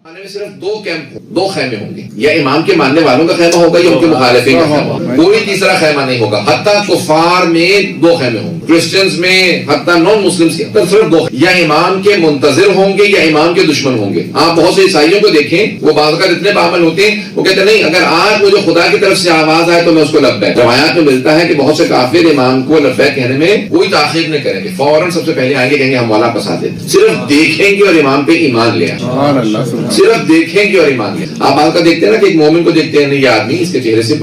میں صرف دو خیمے ہوں گے، یا امام کے ماننے والوں کا خیمہ ہوگا یا ان کے مخالفین کا خیمہ ہوگا، کوئی تیسرا خیمہ نہیں ہوگا۔ حتیٰ کفار میں 2 خیمے ہوں گے، کرسچنز میں، حتیٰ نان مسلمز کے اندر صرف 2، یا امام کے منتظر ہوں گے یا امام کے دشمن ہوں گے۔ آپ بہت سے عیسائیوں کو دیکھیں، وہ بعض اوقات اتنے باعمل ہوتے ہیں، وہ کہتے ہیں نہیں اگر آج مجھے خدا کی طرف سے آواز آئے تو میں اس کو لبیک۔ روایات میں ملتا ہے کہ بہت سے کافر امام کو لبیک کہنے میں کوئی تاخیر نہیں کریں گے، فوراً سب سے پہلے آئیں گے، کہیں گے ہم مولا پسا دیتے، صرف دیکھیں گے اور امام پہ ایمان لے آئیں، صرف دیکھیں گے اور ایمان لے۔ آپ بعض کا دیکھتے ہیں نا کہ ایک مومن کو دیکھتے ہیں نہیں یہ آدمی اس کے چہرے سے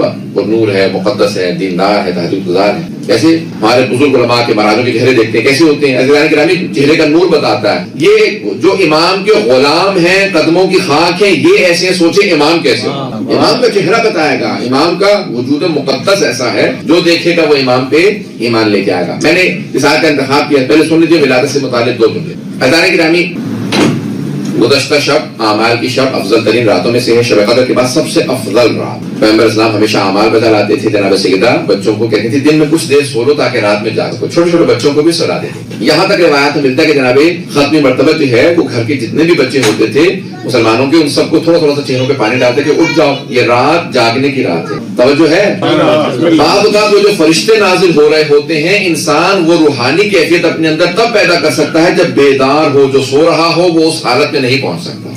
نور ہے، مقدس ہے، دیندار ہے، تہجد گزار ہے، ایسے ہمارے بزرگ علماء کے مہاراجوں کے چہرے دیکھتے ہیں کیسے ہوتے ہیں، عزیزان گرامی چہرے کا نور بتاتا ہے۔ یہ جو امام کے غلام ہیں، قدموں کی خاک ہیں، یہ ایسے سوچے امام کیسے ہو، امام کا چہرہ بتائے گا، امام کا وجود مقدس ایسا ہے جو دیکھے گا وہ امام پہ ایمان لے کے آئے گا۔ میں نے اس آیت کا انتخاب کیا، پہلے سن لیجیے ولادت سے متعلق 2 جملے۔ عزیزان گرامی گزشتہ شب اعمال کی شب افضل ترین راتوں میں سے ہے، شب قدر کے بعد سب سے افضل رات۔ پیغمبر اسلام ہمیشہ اعمال بتا لاتے تھے، جناب سیدہ بچوں کو کہتی تھی دن میں کچھ دیر سو لو تاکہ رات میں جاگ سکو، چھوٹے چھوٹے بچوں کو بھی سلا دیتے۔ یہاں تک روایات میں ملتا ہے کہ جناب ختمی مرتبہ جو ہے وہ گھر کے جتنے بھی بچے ہوتے تھے مسلمانوں کے، ان سب کو تھوڑا تھوڑا سا چہروں پہ پانی ڈالتے کہ اٹھ جاؤ یہ رات جاگنے کی رات ہے۔ توجہ ہے؟ بعض اوقات وہ جو فرشتے نازل ہو رہے ہوتے ہیں، انسان وہ روحانی کیفیت اپنے اندر تب پیدا کر سکتا ہے جب بیدار ہو، جو سو رہا ہو وہ اس حالت میں نہیں پہنچ سکتا،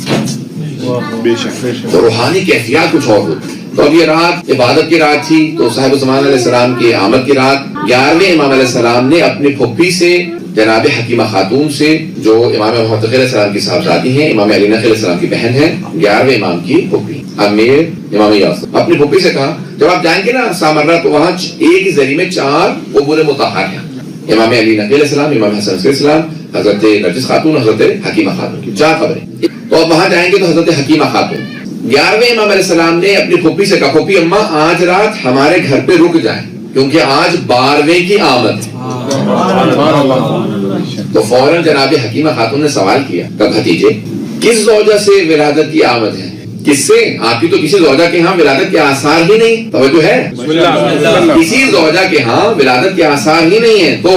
تو روحانی کیفیات کچھ اور ہوتی۔ تو اب یہ رات عبادت کی رات تھی، تو صاحب زمان علیہ السلام کی آمد کی رات، 11ویں امام علیہ السلام نے اپنی پھوپھی سے جناب حکیمہ خاتون سے، جو امام محمد علیہ السلام کی صاحبزادی ہیں، امام علی نقی علیہ السلام کی بہن ہے، 11ویں امام کی پھوپھی امیر امام یاسر، اپنی پھوپھی سے کہا جب آپ جائیں گے نا سامرہ تو وہاں ایک ہی ذریعے میں 4 قبور مطہر ہیں، امام علی نقی علیہ السلام، امام حسن علیہ السلام، حضرت نرجس خاتون، حضرت حکیمہ خاتون کی 4 قبریں۔ تو اب وہاں جائیں گے تو حضرت حکیمہ خاتون، 11ویں امام علیہ السلام نے اپنی پھوپھی سے کہا پھوپھی اماں آج رات ہمارے گھر پہ رک جائیں کیونکہ آج 12ویں کی آمد ہے۔ تو فوراً جناب حکیمہ خاتون نے سوال کیا کہ بھتیجے کس زوجہ سے ولادت کی آمد ہے؟ کس سے؟ آپ کی تو کسی زوجہ کے ہاں ولادت کے آثار ہی نہیں، توجہ ہے، کسی زوجہ کے ہاں ولادت کے آثار ہی نہیں ہے، تو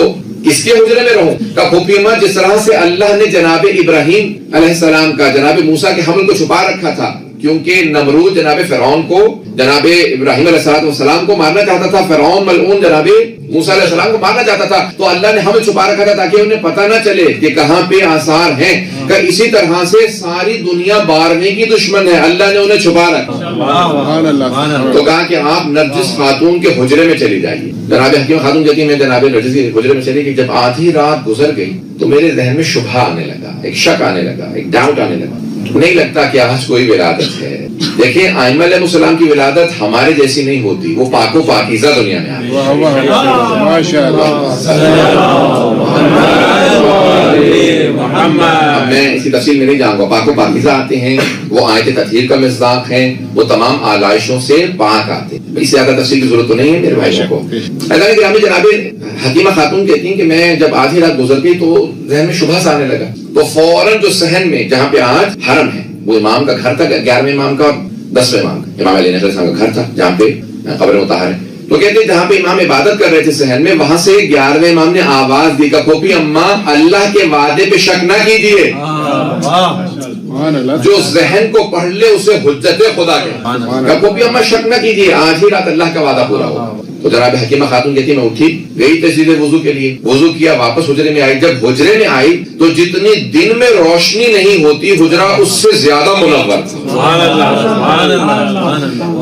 کس کے حجرے میں رہوں؟ کہ پھوپھی اماں جس طرح سے اللہ نے جناب ابراہیم علیہ السلام کا جناب موسیٰ کے حمل کو چھپا رکھا تھا، کیونکہ نمرود جناب فرعون کو جناب ابراہیم علیہ السلام کو مارنا چاہتا تھا، فرعون ملعون جناب موسیٰ علیہ السلام کو مارنا چاہتا تھا، تو اللہ نے حمل چھپا رکھا تھا تاکہ انہیں پتہ نہ چلے کہ کہاں پہ آثار ہیں۔ کہ اسی طرح سے ساری دنیا 12ویں کی دشمن ہے، اللہ نے انہیں چھپا رکھا، تو کہا کہ آپ نرجس خاتون کے حجرے میں چلی جائیے۔ جناب حکیم خاتون کہتی ہے میں جناب نرجس کے حجرے میں چلی گئی، جب آدھی رات گزر گئی تو میرے ذہن میں شبہ آنے لگا، ایک شک آنے لگا، ایک ڈاؤٹ آنے لگا، نہیں لگتا کہ آج کوئی ولادت ہے۔ دیکھیں ائمہ علیہ السلام کی ولادت ہمارے جیسی نہیں ہوتی، وہ پاک و پاکیزہ دنیا میں آئی۔ اب میں اسی تفصیل میں نہیں جاؤں گا، پاک و پاکیزہ آتے ہیں، وہ آیت تطہیر کا مصداق ہیں، وہ تمام آلائشوں سے پاک آتے ہیں، اس سے زیادہ تفصیل کی ضرورت تو نہیں ہے میرے بھائیوں کو۔ اللہ گرامی جناب حکیمہ خاتون کہتی ہیں کہ میں جب آدھی رات گزر گئی تو ذہن میں شبہ سا آنے لگا، تو فوراً جو صحن میں جہاں پہ آج حرم ہے، وہ امام کا گھر تھا، 11ویں امام کا اور 10ویں امام کا، امام علی نقی علیہ السلام کا گھر تھا جہاں پہ قبر مطہر ہے، تو کہتے ہیں جہاں پہ امام عبادت کر رہے تھے صحن میں، وہاں سے 11ویں امام نے آواز دی کہ پھوپھی اماں اللہ کے وعدے پہ شک نہ کیجیے، جو ذہن کو پڑھ لے اسے حجت خدا کہے، پھوپھی اماں شک نہ کیجیے، آج ہی رات اللہ کا وعدہ پورا ہوگا۔ تو جناب حکیمہ خاتون کہتی میں اٹھی گئی تجدید وضو کے لیے، وضو کیا، واپس حجرے میں آئی، جب حجرے میں آئی تو جتنی دن میں روشنی نہیں ہوتی حجرہ اس سے زیادہ منور تھا۔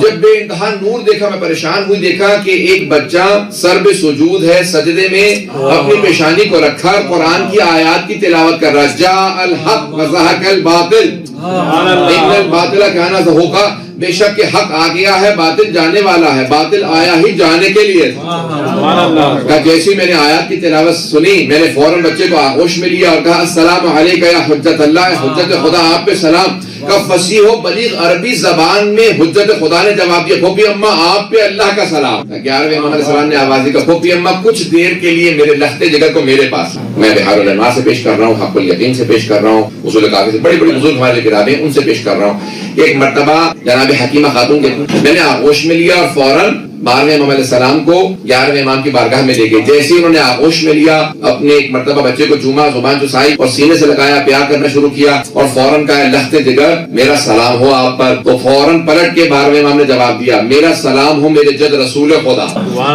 جب بے انتہا نور دیکھا میں پریشان ہوئی، دیکھا کہ ایک بچہ سر بے سجود ہے، سجدے میں اپنی پیشانی کو رکھا، قرآن کی آیات کی تلاوت کر رہا، جاء الحق وزہق الباطل ان الباطل کان زہوقا، بے شک کہ حق آ گیا ہے، باطل جانے والا ہے، باطل آیا ہی جانے کے لیے تھا۔ جیسی میں نے آیات کی تلاوت سنی، میں نے فوراً بچے کو آغوش میں لیا اور کہا السلام علیکہ یا حجت اللہ، حجت خدا آپ پہ سلام۔ کا فصیح و بلیغ عربی زبان میں حجت خدا نے جواب دیا پھوپھی اماں آپ پہ اللہ کا سلام۔ 11ویں امام علیہ السلام نے آواز دی کہ پھوپھی اماں کچھ دیر کے لیے میرے لخت جگر کو میرے پاس، میں بحار الانوار سے پیش کر رہا ہوں، حق الیقین سے پیش کر رہا ہوں، اصول کافی سے بڑی بڑی بزرگ ہمارے کتابیں ان سے پیش کر رہا ہوں۔ ایک مرتبہ جناب حکیمہ خاتون کے میں نے آغوش میں لیا اور فوراً 12ویں امام علیہ السلام کو 11ویں امام کی بارگاہ میں لے گئے. جیسے انہوں نے آغوش میں لیا, اپنے ایک مرتبہ بچے کو چوما, زبان چسائی اور سینے سے لگایا, پیار کرنا شروع کیا اور فوراً کہا لخت جگر میرا سلام ہو آپ پر. تو فوراً پلٹ کے 12ویں امام نے جواب دیا میرا سلام ہو میرے جد رسول خدا,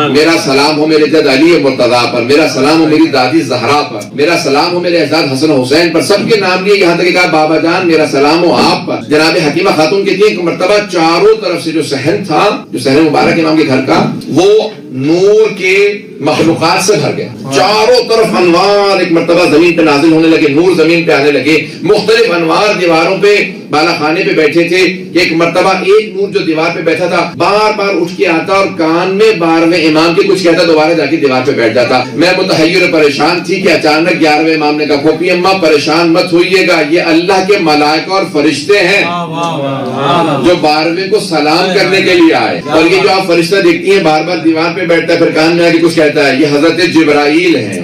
میرا سلام ہو میرے جد علی مرتضیٰ پر, میرا سلام ہو میری دادی زہرا پر, میرا سلام ہو میرے اجداد حسن حسین پر. سب کے نام لیے, یہاں تک کہ کہا بابا جان میرا سلام ہو آپ پر. جناب حکیمہ خاتون کہتی ہے ایک مرتبہ چاروں طرف سے جو صحن تھا, جو صحن مبارک امام کے گھر کا, وہ نور کے مخلوقات سے بھر گیا. چاروں طرف انوار ایک مرتبہ زمین پہ نازل ہونے لگے, نور زمین پہ آنے لگے, مختلف انوار دیواروں پہ بالا خانے پہ بیٹھے تھے. ایک مرتبہ ایک نور جو دیوار پہ بیٹھا تھا بار بار اٹھ کے آتا اور کان میں 12ویں امام کے کچھ کہتا, دوبارہ جا کے دیوار پہ بیٹھ جاتا. میں متحیر پریشان تھی کہ اچانک 11ویں امام نے کہا پھوپھی اماں پریشان مت ہوئیے گا, یہ اللہ کے ملائکہ اور فرشتے ہیں جو 12ویں کو سلام کرنے کے لیے آئے. اور یہ جو آپ فرشتہ دیکھتی ہیں بار بار دیوار پہ بیٹھتا ہے پھر کان میں آ کے کچھ کہتا ہے, یہ حضرت جبرائیل ہیں.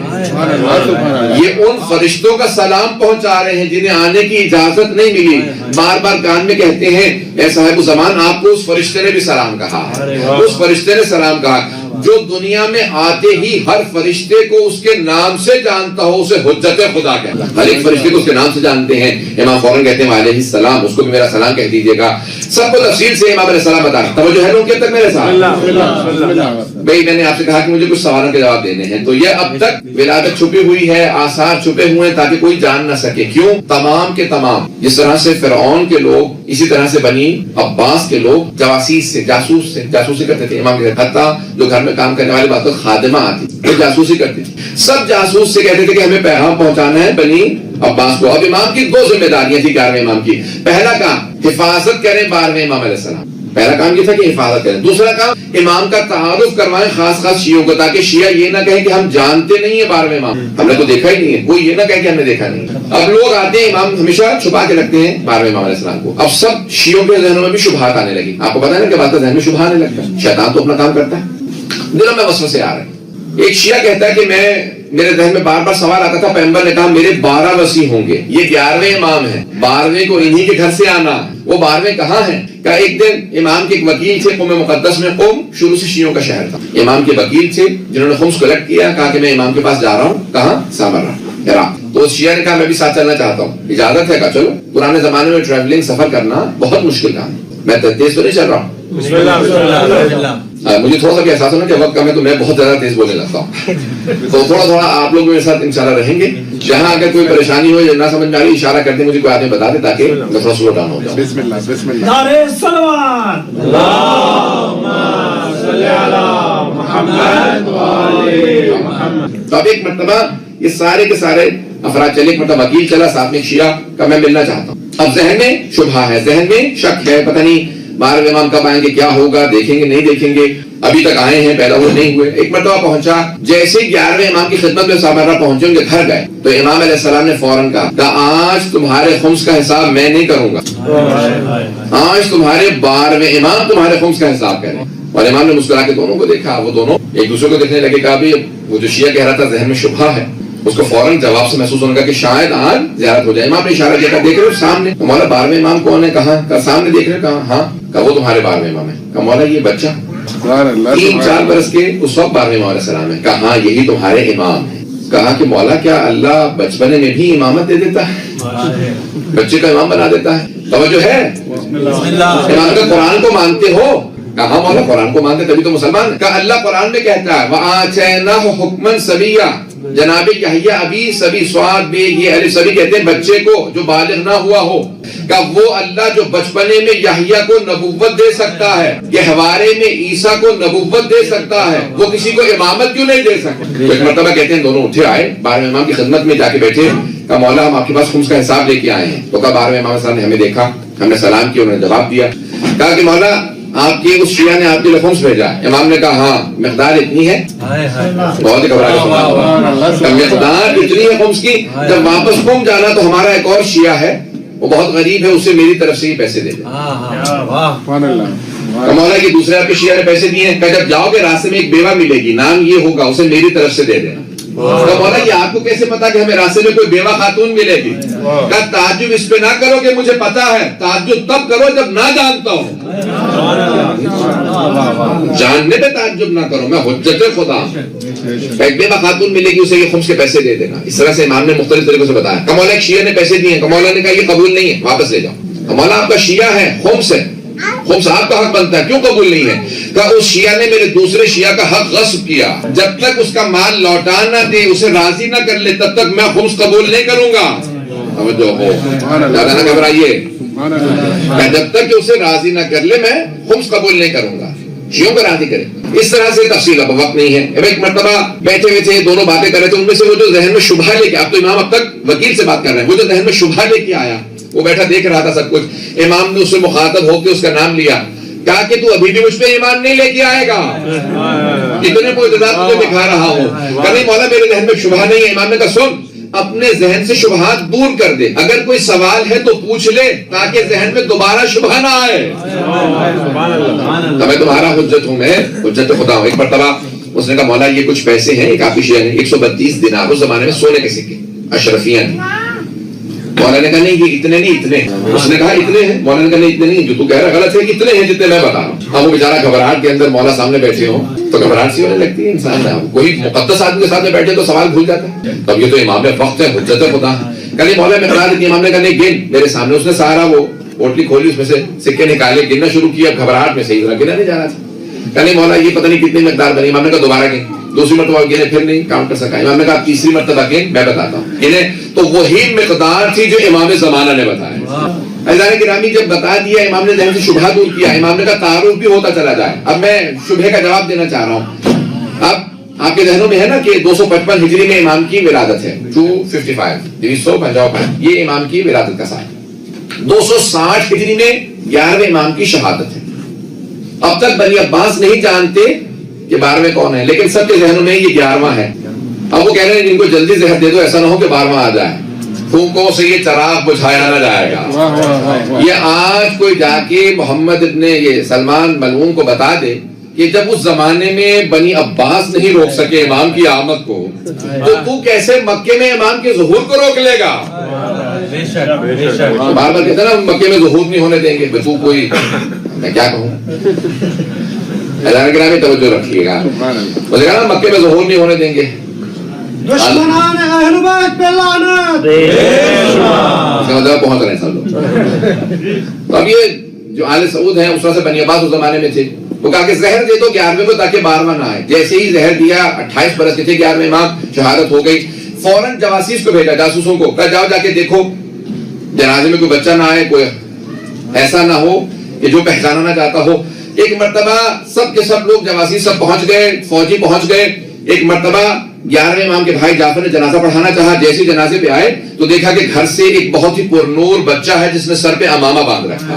یہ ان فرشتوں کا سلام پہنچا رہے ہیں جنہیں آنے کی اجازت نہیں ملی. بار بار کان میں کہتے ہیں اے صاحب زمان آپ کو اس فرشتے نے بھی سلام کہا ہے, اس فرشتے نے سلام کہا. جو دنیا میں آتے ہی ہر فرشتے کو اس کے نام سے جانتا ہو اسے حجت خدا کہتا ہے. ہر ایک فرشتے کو اس کے نام سے جانتے ہیں. امام فوراً کہتے ہیں علیہ السلام, اس کو بھی میرا سلام کہہ دیجیے گا. سب کو تفصیل سے امام علیہ السلام بتا. توجہ ہے لوگ کب تک میرے ساتھ؟ بھائی میں نے آپ سے کہا کہ مجھے کچھ سوالوں کے جواب دینے ہیں. تو یہ اب تک ولادت چھپی ہوئی ہے, آثار چھپے ہوئے ہیں تاکہ کوئی جان نہ سکے. کیوں؟ تمام کے تمام جس طرح سے فرعون کے لوگ, اسی طرح سے بنی عباس کے لوگ جواسیس سے جاسوسی کرتے تھے امام کے. حتیٰ جو گھر میں کام کرنے والی بات خادمہ آتی وہ جاسوسی کرتی تھی. سب جاسوس سے کہتے تھے کہ ہمیں پیغام پہنچانا ہے بنی عباس کو. اب امام کی 2 ذمہ داریاں تھی 11ویں امام کی. پہلا کام حفاظت کریں 12ویں امام علیہ السلام, پہلا کام یہ تھا کہ حفاظت کریں. دوسرا کام امام کا تعارف کروائیں خاص شیعوں کو, تاکہ شیعہ یہ نہ کہیں کہ ہم جانتے نہیں ہیں 12ویں امام, ہم نے تو دیکھا ہی نہیں ہے. کوئی یہ نہ کہے کہ ہم نے دیکھا نہیں. اب لوگ آتے ہیں, امام ہمیشہ چھپا کے رکھتے ہیں 12ویں امام علیہ السلام کو. اب سب شیعوں کے ذہنوں میں بھی شبہات آنے لگی. آپ کو پتا ہے نا کہ بات ذہن میں شبہ آنے لگتا ہے. شیطان تو اپنا کام کرتا ہے, دلوں میں وسوسے آ رہے ہیں. ایک شیعہ کہتا ہے کہ میرے ذہن میں بار بار سوال آتا تھا, پیغمبر نے کہا میرے 12 وصی ہوں گے, یہ 11ویں امام ہیں, 12ویں کو انہی کے گھر سے آنا. وہ 12ویں کہاں ہیں؟ کہ ایک دن امام کے ایک وکیل تھے قوم مقدس میں. قوم شروع سے شیعوں کا شہر تھا. امام کے وکیل تھے جنہوں نے خمس کلیکٹ کیا, کہا کہ میں امام کے پاس جا رہا ہوں. کہاں؟ سامرا, عراق. تو شیعہ نے کہا میں بھی ساتھ چلنا چاہتا ہوں, اجازت ہے؟ کہا چلو. پرانے زمانے میں ٹریولنگ سفر کرنا بہت مشکل کام ہے. میں تیز تو نہیں چل رہا ہوں, مجھے تھوڑا سا بھی احساس ہونا کہ وقت کم ہے تو میں بہت زیادہ تیز بولنے لگتا ہوں. تو تھوڑا آپ لوگ میرے ساتھ انشاءاللہ رہیں گے. جہاں اگر کوئی پریشانی ہو یا نہ سمجھ میں آ رہی, اشارہ کرتے مجھے کوئی آدمی بتا دے تاکہ میں تھوڑا سلو ڈاؤن ہو جاؤں. بسم اللہ بسم اللہ. نعرہ صلوات, اللہم صلی علی محمد و آل محمد. تو اب ایک مرتبہ یہ سارے کے سارے افراد چلے. ایک مرتبہ وکیل چلا, ساتھ میں ایک شیعہ کا میں ملنا چاہتا ہوں. اب ذہن میں شبہ ہے, ذہن میں شک ہے, پتہ نہیں 12ویں امام کب آئیں گے, کیا ہوگا, دیکھیں گے نہیں دیکھیں گے. ابھی تک آئے ہیں, پیدا ہوئے نہیں ہوئے. ایک مرتبہ پہنچا, جیسے 11ویں امام کی خدمت میں سامرا پہنچے, ان کے گھر گئے تو امام علیہ السلام نے فوراً کہا آج تمہارے خمس کا حساب میں نہیں کروں گا, آج تمہارے 12ویں امام تمہارے خمس کا حساب کریں. اور امام نے مسکرا کے دونوں کو دیکھا. وہ دونوں ایک دوسرے کو دیکھنے لگے. کہا بھی وہ جو شیعہ کہہ رہا تھا ذہن میں شبہ ہے, اس کو فوراً جواب سے محسوس ہونے کا کہ شاید آج زیارت ہو جائے. امام نے اشارہ کیا, دیکھ رہے ہو سامنے تمہارا 12ویں امام کون ہے؟ کہاں؟ سامنے دیکھ رہے. کہاں؟ ہاں. کہا وہ تمہارے 12ویں امام ہے. کہا مولا یہ بچہ 3-4 برس کے اس وقت 12ویں امام علیہ السلام ہے. کہا ہاں یہی تمہارے امام ہے. کہا کہ مولا کیا اللہ بچپنے میں بھی امامت دے دیتا ہے, بچے کا امام بنا دیتا ہے؟ توجہ ہے. امام کا قرآن کو مانتے ہو؟ کہا مولا قرآن کو مانتے تبھی تو مسلمان. کہا اللہ قرآن میں کہتا ہے وَآتَيْنَاهُ حُكْمًا صَبِيًّا, جناب یحییٰ ابی سبی سواد بے, یہ الف سبی کہتے ہیں بچے کو جو بالغ نہ ہوا ہو. کہ وہ اللہ جو بچپنے میں یحییٰ کو نبوت دے سکتا ہے, گہوارے میں عیسیٰ کو نبوت دے سکتا ہے, وہ کسی کو امامت کیوں نہیں دے سکتا؟ ایک مرتبہ کہتے ہیں دونوں اٹھے آئے, 12ویں امام کی خدمت میں جا کے بیٹھے. کہ مولا ہم آپ کے پاس خمس کا حساب لے کے آئے ہیں. تو کہا 12ویں امام صاحب نے ہمیں دیکھا, ہم نے سلام کیا, انہوں نے جواب دیا. کہا کہ مولا آپ کی اس شیعہ نے آپ کے لیے خمس بھیجا. امام نے کہا ہاں مقدار اتنی ہے. بہت ہی گھبرا کے مقدار اتنی ہے خمس کی, جب واپس قم جانا تو ہمارا ایک اور شیعہ ہے وہ بہت غریب ہے, اسے میری طرف سے ہی پیسے دے دیں. مولا کی دوسرے آپ کے شیعہ نے پیسے دیے ہیں. کہ جب جاؤ گے راستے میں ایک بیوہ ملے گی, نام یہ ہوگا, اسے میری طرف سے دے دینا. تو مولا یہ آپ کو کیسے پتا کہ ہمیں راستے میں کوئی بیوہ خاتون ملے گی؟ کہا تعجب اس پہ نہ کرو کہ مجھے پتا ہے، تعجب تب کرو جب نہ جانتا ہوں۔ جاننے پہ تعجب نہ کرو، میں حجت خدا ہوں۔ ایک بیوہ خاتون ملے گی، اسے یہ خمس کے پیسے دے دینا۔ اس طرح سے امام نے مختلف طریقوں سے بتایا۔ کہ مولا ایک شیعہ نے پیسے دیے، کہ مولا نے کہا یہ قبول نہیں ہے، واپس لے جاؤ۔ کہ مولا آپ کا شیعہ ہے، خمس ہے، خمس آپ کا حق بنتا ہے، کیوں قبول نہیں ہے؟ کہ اس شیعہ نے میرے دوسرے شیعہ کا حق غصب کیا، جب تک اس کا مال لوٹا نہ دے، اسے راضی نہ کر لے، تب تک میں خمس قبول نہیں کروں گا۔ توجہ ہو، زیادہ نہ گھبرائیے، جب تک کہ اسے راضی نہ کر لے میں خمس قبول نہیں کروں گا، شیعوں کو راضی کرے۔ اس طرح سے تفصیل اب وقت نہیں ہے۔ اب ایک مرتبہ بیٹھے ہوئے تھے، دونوں باتیں کر رہے تھے، ان میں سے وہ جو ذہن میں شبہ لے کے، اب تو امام اب تک وکیل سے بات کر رہے ہیں، وہ جو ذہن میں شبہ لے کے آیا، وہ بیٹھا دیکھ رہا تھا سب کچھ، امام نے اس سے مخاطب ہو کے اس کا نام لیا، کہا کہ تو ابھی بھی مجھ پہ ایمان نہیں لے کے آئے گا، اتنے معجزات تجھے دکھا رہا ہوں۔ کہا نہیں مولا میرے ذہن میں شبہ نہیں ہے۔ امام نے کہا سن، اپنے ذہن سے شبہات دور کر دے، اگر کوئی سوال ہے تو پوچھ لے تاکہ ذہن میں دوبارہ شبہ نہ آئے۔ میں تمہارا حجت ہوں، میں حجت خدا ہوں۔ ایک مرتبہ اس نے کہا مولا یہ کچھ پیسے ہیں، ایک آفی شیعہ نے 132 دینار، اس زمانے میں سونے کے سکے، اشرفیہ نے۔ مولا نے کہا نہیں یہ اتنے نہیں، اتنے۔ اس نے کہا اتنے ہیں؟ مولا نے کہا نہیں اتنے نہیں، جو تو کہہ رہا غلط ہے، اتنے ہیں جتنے میں بتا رہا ہوں۔ اب وہ بیچارہ گھبراہٹ کے اندر، مولا سامنے بیٹھے ہوں تو گھبراہٹ سی ہونے لگتی ہے انسان، کوئی مقدس آدمی کے ساتھ میں بیٹھے تو سوال بھول جاتا ہے۔ تب یہ تو امام وقت ہے، حجت خدا۔ کہا مولا میں بتا دیتی، امام نے کہا نہیں گن میرے سامنے۔ اس نے سارا وہ پوٹلی کھولی، اس میں سے سکے نکالے، گننا شروع کیا، گھبراہٹ میں صحیح طرح گنا نہیں جا رہا تھا۔ کہا نہیں مولا یہ پتہ نہیں کتنی مقدار بنی۔ امام نے کہا دوبارہ گن، دوسری مرتبہ گنے، پھر نہیں کاؤنٹ کر سکا۔ امام نے کہا تیسری مرتبہ گن، میں بتاتا ہوں گنے، تو وہی مقدار تھی جو امام زمانہ نے بتایا۔ عزیزان گرامی جب بتا دیا، امام نے ذہن سے شبہ دور کیا، امام نے کہا تعارف بھی ہوتا چلا جائے۔ اب میں شبہ کا جواب دینا چاہ رہا ہوں۔ اب آپ کے ذہنوں میں ہے نا کہ 255 ہجری میں امام کی ولادت ہے، 255 یہ امام کی ولادت کا سال۔ 260 ہجری میں 11ویں امام کی شہادت ہے۔ اب تک بنی عباس نہیں جانتے کہ 12ویں کون ہے، لیکن سب کے ذہنوں میں یہ 11واں ہے۔ اب وہ کہہ رہے ہیں ان کو جلدی زہر دے دو، ایسا نہ ہو کہ 12واں آ جائے، پھونکوں سے یہ چراغ بجھایا نہ جائے گا۔ یہ آج کوئی جا کے محمد ابن یہ سلمان ملعون کو بتا دے کہ جب اس زمانے میں بنی عباس نہیں روک سکے امام کی آمد کو، تو کیسے مکے میں امام کے ظہور کو روک لے گا؟ بار بار کہتے ہیں نا مکے میں ظہور نہیں ہونے دیں گے، تو کوئی میں کیا کہوں۔ اعلان گرامی توجہ رکھیے گا، مجھے کہا نا مکے میں ظہور نہیں ہونے دیں گے۔ دشمنان اہل بیت پہ لعنت، پہنچ رہے ہیں سب لوگ۔ تو اب یہ جو آل سعود ہیں اس طرح سے بنی عباس اس زمانے میں تھے، وہ کہا کہ زہر دے دو 11ویں کو تاکہ 12واں نہ آئے۔ جیسے ہی زہر دیا، 28 برس کے تھے، 11ویں امام شہادت ہو گئی، فوراً جواسیس کو بھیجا، جاسوسوں کو، کہا جاؤ جا کے دیکھو جنازے میں کوئی بچہ نہ آئے، کوئی ایسا نہ ہو کہ جو پہچانا نہ چاہتا ہو۔ ایک مرتبہ سب کے سب لوگ جواسیس سب پہنچ گئے، فوجی پہنچ گئے۔ ایک مرتبہ 11ویں امام کے بھائی جعفر نے جنازہ پڑھانا چاہا، جیسے جنازے پہ آئے تو دیکھا کہ گھر سے ایک بہت ہی پرنور بچہ ہے جس نے سر پہ امامہ باندھ رکھا،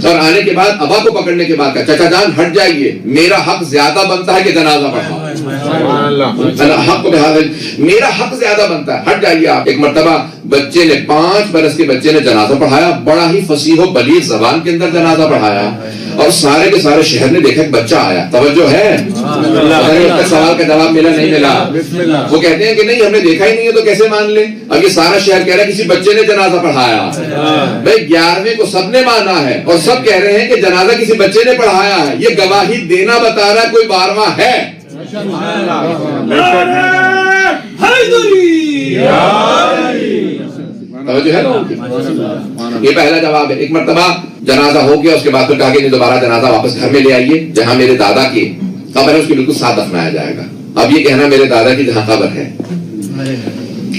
اور آنے کے بعد ابا کو پکڑنے کے بعد کہا چچا جان ہٹ جائیے، میرا حق زیادہ بنتا ہے کہ جنازہ پڑھاؤ، حق میرا حق زیادہ بنتا ہے، ہٹ جائیے آپ۔ ایک مرتبہ بچے نے 5 برس کے بچے نے جنازہ پڑھایا، بڑا ہی فصیح و بلیغ زبان کے اندر جنازہ پڑھایا، اور سارے کے سارے شہر نے دیکھا کہ بچہ آیا۔ توجہ ہے، سوال کا جواب ملا نہیں ملا؟ وہ کہتے ہیں کہ نہیں ہم نے دیکھا ہی نہیں ہے تو کیسے مان لیں؟ اب یہ سارا شہر کہہ رہا ہے کسی بچے نے جنازہ پڑھایا۔ بھائی 11ویں کو سب نے مانا ہے اور سب کہہ رہے ہیں کہ جنازہ کسی بچے نے پڑھایا ہے، یہ گواہی دینا بتا رہا ہے کوئی 12واں ہے۔ توجہ ہے نا؟ یہ پہلا جواب ہے۔ ایک مرتبہ جنازہ ہو گیا، اس کے بعد پھر کہا کہ دوبارہ جنازہ واپس گھر میں لے آئیے، جہاں میرے دادا کی قبر ہے اس کے بالکل ساتھ دفنایا جائے گا۔ اب یہ کہنا میرے دادا کی جہاں قبر ہے۔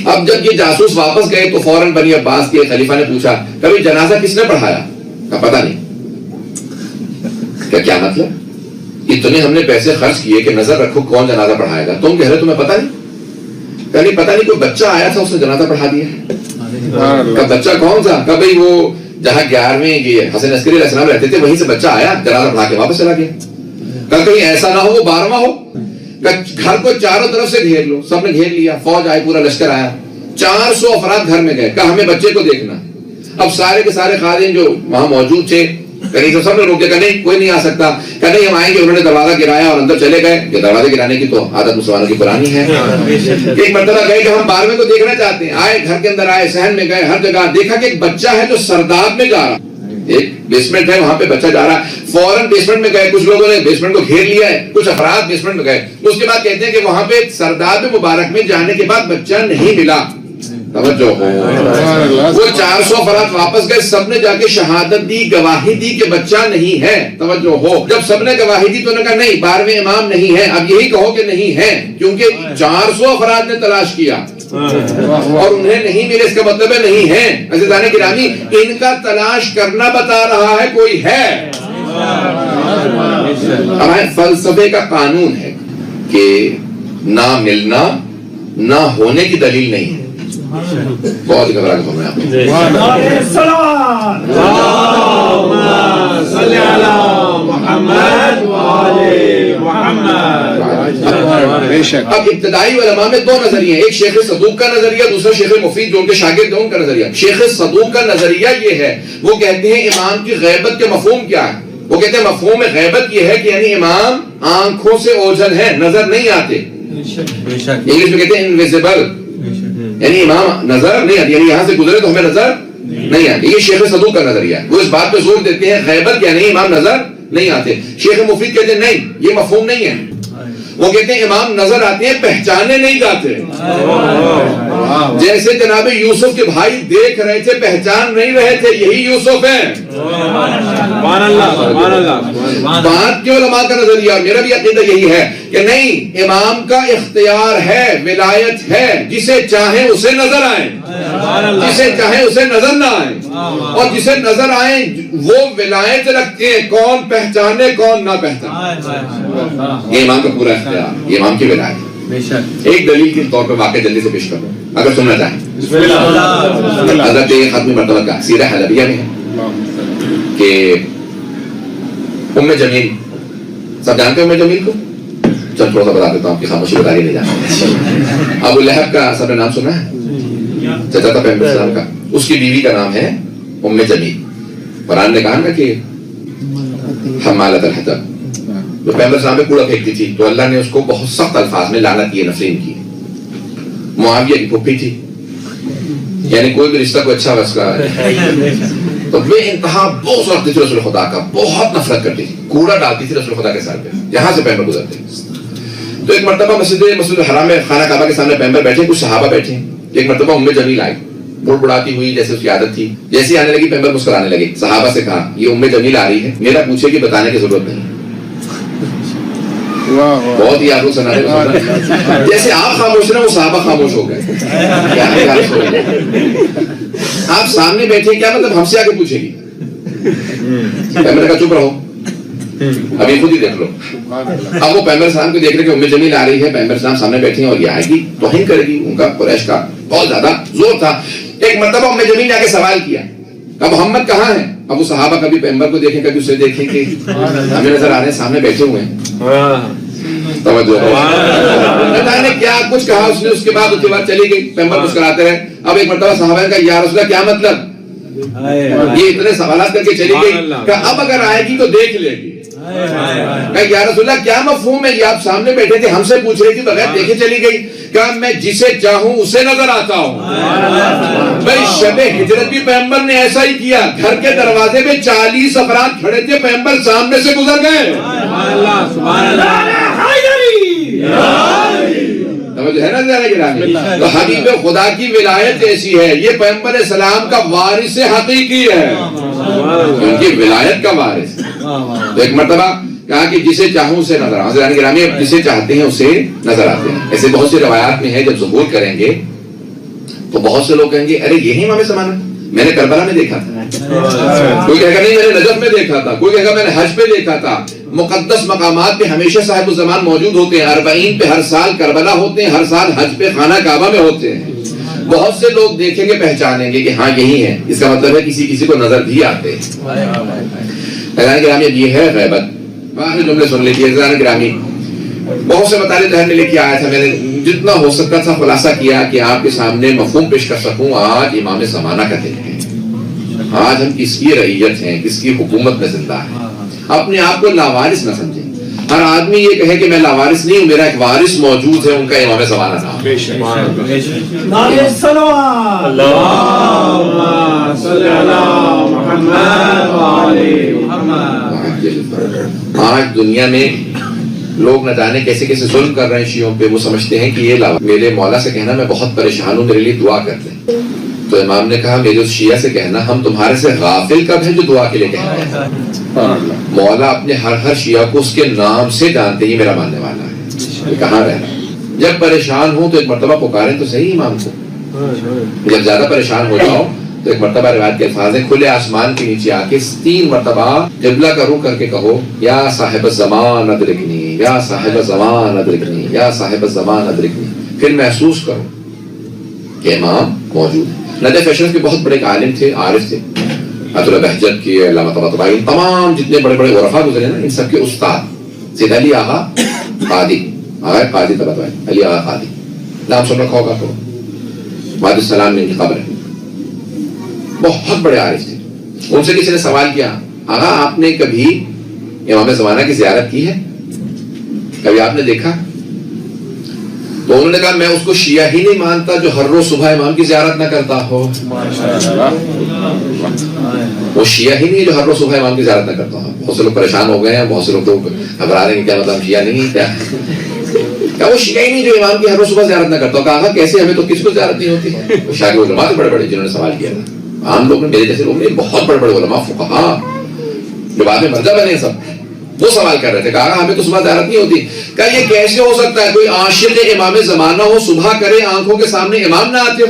اب جب یہ جاسوس واپس گئے تو فوراً بنی عباس کے خلیفہ نے پوچھا کبھی جنازہ کس نے پڑھایا؟ کہا پتہ نہیں۔ کیا مطلب؟ اتنے ہم نے پیسے خرچ کیے کہ نظر رکھو کون جنازہ پڑھائے گا، تم کہہ رہے تمہیں پتہ نہیں؟ کہ نہیں پتہ نہیں، کوئی بچہ آیا تھا اس نے جنازہ پڑھا دیا۔ کہ بچہ کون تھا؟ کہ بھئی وہ جہاں 11ویں یہ حسن عسکری علیہ السلام رہتے تھے وہیں سے بچہ آیا، جنازہ پڑھا کے واپس چلا گیا۔ کہ کہیں ایسا نہ ہو وہ 12واں ہو۔ گھر کو چاروں طرف سے گھیر لو، سب نے گھیر لیا، فوج آئی، پورا لشکر آیا، 400 افراد گھر میں گئے، کہا ہمیں بچے کو دیکھنا۔ اب سارے کے سارے خادم جو وہاں موجود تھے کہیں تو سب نے روک دیا کہ نہیں کوئی نہیں آ سکتا, کہ نہیں ہم آئیں گے. انہوں نے دروازہ گرایا اور اندر چلے گئے. یہ دروازے گرانے کی تو عادت مسلمانوں کی پرانی ہے. ایک مرتبہ گئے کہ ہم 12ویں کو دیکھنا چاہتے ہیں, آئے گھر کے اندر, آئے صحن میں گئے, ہر جگہ دیکھا کہ ایک بچہ ہے جو سرداب میں جا رہا, ایک بیسمنٹ ہے وہاں پہ بچہ جا رہا ہے. فوراً بیسمنٹ میں گئے, کچھ لوگوں نے بیسمنٹ کو گھیر لیا ہے, کچھ افراد بیسمنٹ میں گئے. اس کے بعد کہتے ہیں کہ وہاں پہ سرداب مبارک میں جانے کے بعد بچہ نہیں ملا. توجہ ہو, وہ 400 افراد واپس گئے, سب نے جا کے شہادت دی, گواہی دی کہ بچہ نہیں ہے. توجہ ہو, جب سب نے گواہی دی تو انہوں نے کہا نہیں 12ویں امام نہیں ہے. اب یہی کہو کہ نہیں ہے, کیونکہ 400 افراد نے تلاش کیا اور انہیں نہیں ملے, اس کا مطلب ہے نہیں ہے. عزیزان گرامی, ان کا تلاش کرنا بتا رہا ہے کوئی ہے. ہمارے فلسفے کا قانون ہے کہ نہ ملنا نہ ہونے کی دلیل نہیں ہے. بہت ہی گھبرا کے سن رہے ہیں آپ. اب ابتدائی علماء میں 2 نظریے ہیں, ایک شیخ صدوق کا نظریہ, دوسرا شیخ مفید جو ان کے شاگرد ہیں ان کا نظریہ. شیخ صدوق کا نظریہ یہ ہے, وہ کہتے ہیں امام کی غیبت کے مفہوم کیا ہے. وہ کہتے ہیں مفہوم غیبت یہ ہے کہ یعنی امام آنکھوں سے اوجھل ہے, نظر نہیں آتے. انگلش میں کہتے ہیں انویزیبل, یعنی امام نظر نہیں آتی, یعنی یہاں سے گزرے تو ہمیں نظر نہیں آتی. یہ شیخ صدوق کا نظریہ ہے. وہ اس بات پہ زور دیتے ہیں غیبت یعنی امام نظر نہیں آتے. شیخ مفید کہتے ہیں نہیں, یہ مفہوم نہیں ہے. وہ کہتے ہیں امام نظر آتے ہیں, پہچانے نہیں جاتے. جیسے جناب یوسف کے بھائی دیکھ رہے تھے, پہچان نہیں رہے تھے, یہی یوسف ہے. بات کے علماء کا نظریہ, میرا بھی عقیدہ یہی ہے کہ نہیں, امام کا اختیار ہے, ولایت ہے, جسے چاہیں اسے نظر آئے, جسے چاہیں اسے نظر نہ آئے, اور جسے نظر آئے وہ ولایت رکھتے ہیں, کون پہچانے کون نہ پہچانے. یہ امام کا پورا اختیار, یہ امام کی ولایت. ایک دلیل کے طور پہ واقعہ جلدی سے پیش کروں اگر سننا چاہیں. حضرت ختم مرتبہ کا سیرہ حلبیہ میں ہے کہ ام جمیل, سب جانتے ہیں ام جمیل کو؟ چل تھوڑا سا بتا دیتا ہوں, آپ کی خاموشی بتا نہیں جانتے. ابو لہب کا سب نے نام سنا ہے, چچا تھا پیغمبر اسلام کا, اس کی بیوی کا نام ہے ام جمیل. قرآن نے کہا نا کہ حمالۃ الحطب, جو پیغمبر اسلام پہ کوڑا پھینکتی تھی, تو اللہ نے اس کو بہت سخت الفاظ میں لعنت کی, نفرین کی. معاویہ کی پھوپھی تھی, یعنی کوئی بھی رشتہ کو اچھا وسکا تو بے انتہا بہت رکھتی تھی رسول خدا کا, بہت نفرت کرتی تھی, کوڑا ڈالتی تھی رسول خدا کے سر پہ جہاں سے پیغمبر گزرتے. تو ایک مرتبہ مسجد الحرام میں خانہ کعبہ کے سامنے پیغمبر بیٹھے, کچھ صحابہ بیٹھے. ایک مرتبہ ام جمیل آئی, بڑبڑاتی ہوئی جیسے اس کی عادت تھی. جیسے آنے لگی پیغمبر مسکرانے لگے. صحابہ سے کہا یہ ام جمیل آ رہی ہے, میرا پوچھے کہ بتانے کی ضرورت نہیں. بہت ہی آپ کو سنا رہے, جیسے آپ خاموش رہے وہ صحابہ خاموش ہو گئے. آپ سامنے بیٹھے, کیا مطلب ہم سے آگے پوچھے گی؟ پیغمبر کا چپ رہو, ابھی خود ہی دیکھ لو. اب وہ پیغمبر اسلام کو دیکھ رہے کہ ام جمیل آ رہی ہے, پیغمبر اسلام سامنے بیٹھے ہیں اور یہ آئے گی توہین کرے گی. ان کا قریش کا بہت زیادہ زور تھا. ایک مرتبہ ام جمیل نے آ کے سوال کیا کہ محمد کہاں ہے؟ اب وہ صحابہ کبھی پیغمبر کو دیکھیں کبھی اسے دیکھیں کہ ہمیں نظر آ رہے ہیں سامنے بیٹھے ہوئے ہیں. نے کیا کچھ کہا اس نے, اس کے بعد چلی گئی. پیغمبر مسکراتے رہے. اب ایک مرتبہ صحابہ نے کہا یا رسول اللہ کیا مطلب, یہ اتنے سوالات کر کے چلی گئی کہ اب اگر آئے گی تو دیکھ لے گی. یا رسول اللہ کیا مفہوم ہے, یہ آپ سامنے بیٹھے تھے ہم سے پوچھ رہی تھی بغیر دیکھے چلی گئی. کہ میں جسے چاہوں اسے نظر آتا ہوں. بھائی شب ہجرت بھی پیغمبر نے ایسا ہی کیا, گھر کے دروازے میں 40 افراد کھڑے تھے, پیغمبر سامنے سے گزر گئے. ہے نا, تو حبیب خدا کی ولایت ایسی ہے, یہ پیغمبر اسلام کا وارث حقیقی ہے, ان کی ولایت کا وارث. تو ایک مرتبہ کہا کہ جسے چاہوں اسے نظر آؤں. حضرات گرامی, جسے چاہتے ہیں اسے نظر آتے ہیں. ایسے بہت سی روایات میں ہے, جب ظہور کریں گے تو بہت سے لوگ کہیں گے ارے یہی امام زمانہ, میں نے کربلا میں دیکھا تھا. کوئی کہے گا نہیں میں نے نجف میں دیکھا تھا, کوئی کہے گا میں نے حج پہ دیکھا تھا. مقدس مقامات پہ ہمیشہ صاحب الزمان موجود ہوتے ہیں. 40 پہ ہر سال کربلا ہوتے ہیں, ہر سال حج پہ خانہ کعبہ میں ہوتے ہیں. بہت سے لوگ دیکھیں گے پہچانیں گے کہ ہاں یہی ہے. اس کا مطلب ہے کسی کسی کو نظر بھی آتے ہیں. گرامی یہ ہے غیبت. باقی جملے سن لیجیے. گرامی بہت سے مطالعے ذہن میں لے کے آیا تھا, میں نے جتنا ہو سکتا تھا خلاصہ کیا کہ آپ کے سامنے مفہوم پیش کر سکوں. آج امام زمانہ کا دن ہے, آج ہم کس کی رعیت ہیں, کس کی حکومت میں زندہ ہیں. اپنے آپ کو لاوارث نہ سمجھیں. ہر آدمی یہ کہے کہ میں لاوارث نہیں ہوں, میرا ایک وارث موجود ہے, ان کا امام زمانہ نام. نعرہ صلوات اللہم صلی علی محمد وعلی محمد. آج دنیا میں لوگ نہ جانے کیسے کیسے ظلم کر رہے ہیں شیعوں پہ. وہ سمجھتے ہیں کہ یہ میرے مولا سے کہنا میں بہت پریشان ہوں, میرے لیے دعا کر دیں. تو امام نے کہا میرے اس شیعہ سے کہنا ہم تمہارے سے غافل کب ہیں جو دعا کے لیے کہہ رہے ہیں. مولا اپنے ہر شیعہ کو اس کے نام سے جانتے ہی میرا ماننے والا ہے. یہ کہاں رہ رہا ہے؟ جب پریشان ہوں تو ایک مرتبہ پکاریں تو صحیح امام کو. جب زیادہ پریشان ہو جاؤ تو ایک مرتبہ روایت کے الفاظ ہیں, کھلے آسمان کے نیچے آ کے 3 مرتبہ قبلہ کا رخ کر کے کہو یا صاحب الزمان ادرکنی, یا صاحب الزمان ادرکنی, یا صاحب الزمان ادرکنی. پھر محسوس کرو کہ امام موجود ہے. نجف اشرف کے بہت بڑے عالم تھے, عارف تھے. عطر بہجت کے, علامہ طباطبائی, تمام جتنے بڑے بڑے عرفا گزرے نا, ان سب کے استاد سید علی آغا قادی, آغا قادی طباطبائی, علی آغا قادی, نام سن رکھا ہوگا تو. وادی السلام میں ان کی قبر ہے. بہت بڑے عارف تھے. ان سے کسی نے سوال کیا, آغا آپ نے کبھی امام زمانہ کی زیارت کی ہے, کبھی آپ نے دیکھا؟ تو انہوں نے کہا میں اس کو شیعہ ہی نہیں مانتا جو ہر روز صبح امام کی زیارت نہ کرتا ہو. وہ شیعہ ہی نہیں جو ہر روز صبح امام کی زیارت نہ کرتا ہو. بہت سے لوگ پریشان ہو گئے ہیں, بہت سے لوگ تو گھبرا رہے ہیں, کیا مطلب شیعہ نہیں کیا؟ کیا وہ شیعہ ہی نہیں جو امام کی ہر روز صبح زیارت نہ کرتا ہو؟ کہا کیسے, ہمیں تو کس کو زیارت نہیں ہوتی. وہ شاگرد علماء تو بڑے بڑے جنہوں نے سوال کیا تھا, عام لوگ نے, میرے جیسے لوگ نے, بہت بڑے بڑے علماء فقہاء جو بعد میں مرجع بنے سب, وہ سوال کر رہے تھے. کہا ہمیں تو صبح زیارت نہیں ہوتی. کہا یہ کیسے ہو سکتا ہے کوئی عاشق امام زمانہ ہو, صبح کرے, آنکھوں کے سامنے امام نہ آتے ہو؟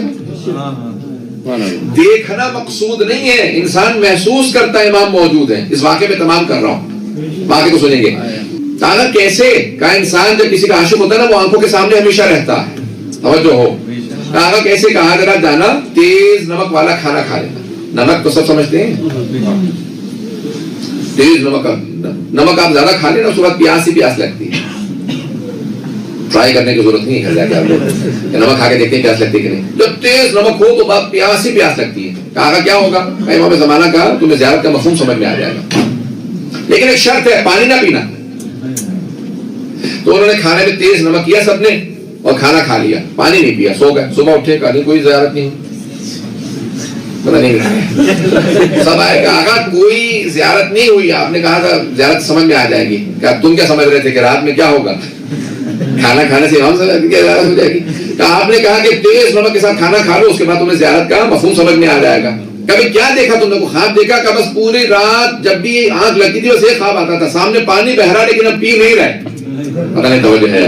دیکھنا مقصود نہیں ہے, انسان محسوس کرتا ہے امام موجود ہے. اس واقعے میں تمام کر رہا ہوں, واقعے کو سنیں گے. کہا کیسے؟ کہا انسان جب کسی کا عاشق ہوتا ہے نا, وہ آنکھوں کے سامنے ہمیشہ رہتا ہے, توجہ ہو. کہا کیسے؟ کہا ذرا جانا تیز نمک والا کھانا کھا لینا. نمک تو سب سمجھتے ہیں, تیز نمک آپ زیادہ کھا لیں نا, اس کے بعد پیاس ہی پیاس لگتی ہے. ٹرائی کرنے کی ضرورت نہیں ہے, جا کے نمک کھا کے دیکھتے ہیں پیاس لگتی ہے کہ نہیں. جب تیز نمک ہو تو بعد پیاس ہی پیاس لگتی ہے. کہا کیا ہوگا؟ امام زمانہ کا تمہیں زیارت کا مفہوم سمجھ میں آ جائے گا, لیکن ایک شرط ہے, پانی نہ پینا. تو انہوں نے کھانے میں تیز نمک کیا سب نے, اور کھانا کھا لیا, پانی نہیں پیا, سو گئے. صبح اٹھے, کہا کوئی زیارت نہیں, پتہ نہیں سب آئے کہ آقا کوئی زیارت نہیں ہوئی. آپ نے کہا تھا زیارت سمجھ میں آ جائے گی. کہ تم کیا سمجھ رہے تھے کہ رات میں کیا ہوگا, کھانا کھانے سے امام سے کیا زیارت ہو جائے گی؟ کہ آپ نے کہا کہ تیز نمک کے ساتھ کھانا کھا لو, اس کے بعد تمہیں زیارت کا مفہوم سمجھ میں آ جائے گا. کبھی کیا دیکھا تم نے, کو خواب دیکھا؟ کہ بس پوری رات جب بھی آنکھ لگتی تھی بس ایک خواب آتا تھا, سامنے پانی بہ رہا لیکن ہم پی نہیں رہے. پتہ نہیں توجہ ہے.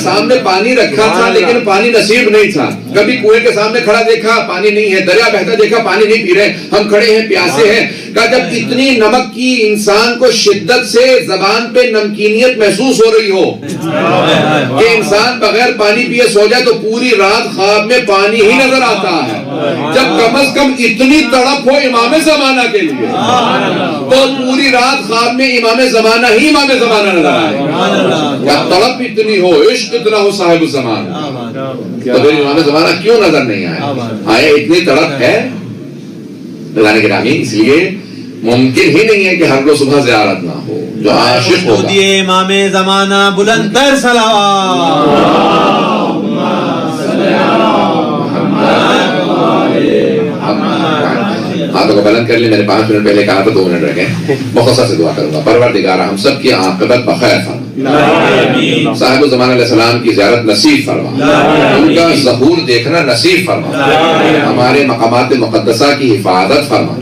سامنے پانی رکھا تھا لیکن پانی نصیب نہیں تھا. کبھی کنویں کے سامنے کھڑا دیکھا, پانی نہیں ہے. دریا بہتا دیکھا, پانی نہیں پی رہے, ہم کھڑے ہیں پیاسے ہیں. کہ جب اتنی نمک کی انسان کو شدت سے زبان پہ نمکینیت محسوس ہو رہی ہو کہ انسان بغیر پانی پیے سو جائے تو پوری رات خواب میں پانی ہی نظر آتا ہے. جب کم از کم اتنی تڑپ ہو امام زمانہ کے لیے تو پوری رات خواب میں امام زمانہ ہی امام زمانہ نظر آئے. یا تڑپ اتنی ہو, عشق اتنا ہو صاحب الزمان, تو پھر امام زمانہ کیوں نظر نہیں آئے؟ اتنی تڑپ ہے بلانے کے نامی. اس لیے ممکن ہی نہیں ہے کہ ہر روز صبح زیارت نہ ہو. جو عاشق ہوگا امام زمانہ بلند تر صلوات ہاتھوں کو بلند کر لیں. میں نے 5 منٹ پہلے کہا تھا 2 منٹ رکھیں. مختصر سے دعا کروں گا. پروردگارہ ہم سب کی عاقبت بخیر فرما, صاحب الزمان علیہ السلام کی زیارت نصیب فرما, ان کا ظہور دیکھنا نصیب فرما, ہمارے مقامات مقدسہ کی حفاظت فرما,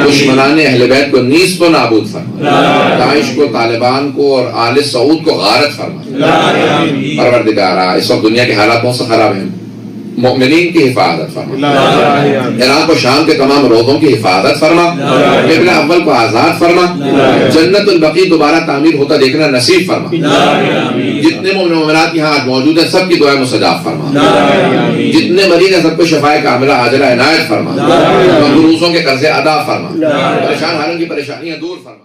دشمنان اہل بیت کو نیست و نابود فرما, داعش کو, طالبان کو اور آل سعود کو غارت فرما. پروردگارہ اس وقت دنیا کے حالات بہت سے خراب ہیں, مؤمنین کی حفاظت فرما, عراق و شام کے تمام روضوں کی حفاظت فرما, قبلہ اول کو آزاد فرما, جنت البقیع دوبارہ تعمیر ہوتا دیکھنا نصیب فرما. جتنے مومنات یہاں آج موجود ہیں سب کی دعائیں مستجاب فرما, جتنے مریض ہیں سب کو شفائے کاملہ عاجلہ عنایت فرما, مقروضوں کے قرضے ادا فرما, پریشان حالوں کی پریشانیاں دور فرما.